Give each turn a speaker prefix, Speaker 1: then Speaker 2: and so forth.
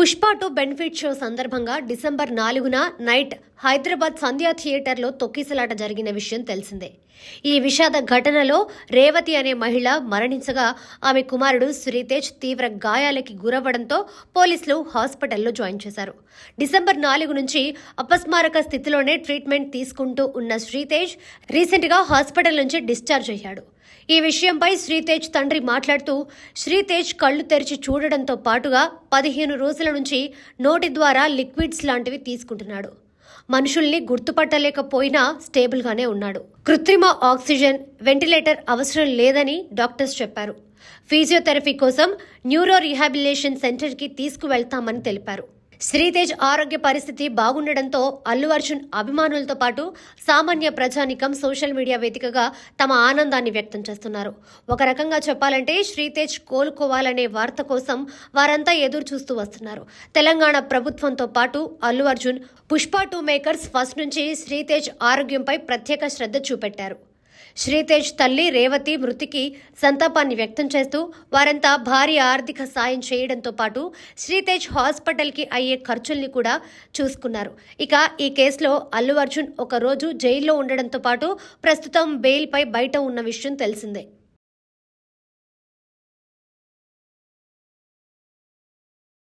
Speaker 1: Pushpa 2 benefit show సందర్భంగా December 4న night Hyderabad సంధ్యా థియేటర్లో తొక్కిసలాట జరిగిన విషయం తెలిసిందే. ఈ విషాద ఘటనలో రేవతి అనే మహిళ మరణించగా ఆమె కుమారుడు శ్రీతేజ్ తీవ్ర గాయాలకి గురవ్వడంతో పోలీసులు హాస్పిటల్లో జాయిన్ చేశారు. డిసెంబర్ 4 నుంచి అపస్మారక స్థితిలోనే ట్రీట్మెంట్ తీసుకుంటూ ఉన్న శ్రీతేజ్ రీసెంట్గా హాస్పిటల్ నుంచి డిశ్చార్జ్ అయ్యాడు. ఈ విషయంపై శ్రీతేజ్ తండ్రి మాట్లాడుతూ, శ్రీతేజ్ కళ్లు తెరిచి చూడడంతో పాటుగా 15 రోజుల నుంచి నోటి ద్వారా లిక్విడ్స్ లాంటివి తీసుకుంటున్నాడు. మనుషుల్ని గుర్తుపట్టలేకపోయినా స్టేబుల్గానే ఉన్నాడు. కృత్రిమ ఆక్సిజన్, వెంటిలేటర్ అవసరం లేదని డాక్టర్స్ చెప్పారు. ఫిజియోథెరపీ కోసం న్యూరో రీహాబిలిటేషన్ సెంటర్కి తీసుకువెళ్తామని తెలిపారు. శ్రీతేజ్ ఆరోగ్య పరిస్థితి బాగుండడంతో అల్లు అర్జున్ అభిమానులతో పాటు సామాన్య ప్రజానికం సోషల్ మీడియా వేదికగా తమ ఆనందాన్ని వ్యక్తం చేస్తున్నారు. ఒక రకంగా చెప్పాలంటే శ్రీతేజ్ కోలుకోవాలనే వార్త కోసం వారంతా ఎదురు చూస్తూ వస్తున్నారు. తెలంగాణ ప్రభుత్వంతో పాటు అల్లు అర్జున్, పుష్ప 2 మేకర్స్ ఫస్ట్ నుంచి శ్రీతేజ్ ఆరోగ్యంపై ప్రత్యేక శ్రద్ధ చూపెట్టారు. శ్రీతేజ్ తల్లి రేవతి మృతికి సంతాపాన్ని వ్యక్తం చేస్తూ వారంతా భారీ ఆర్థిక సాయం చేయడంతో పాటు శ్రీతేజ్ హాస్పిటల్కి అయ్యే ఖర్చుల్ని కూడా చూసుకున్నారు. ఇక ఈ కేసులో అల్లు అర్జున్ ఒక రోజు జైల్లో ఉండడంతో పాటు ప్రస్తుతం బెయిల్పై బయట ఉన్న విషయం తెలిసిందే.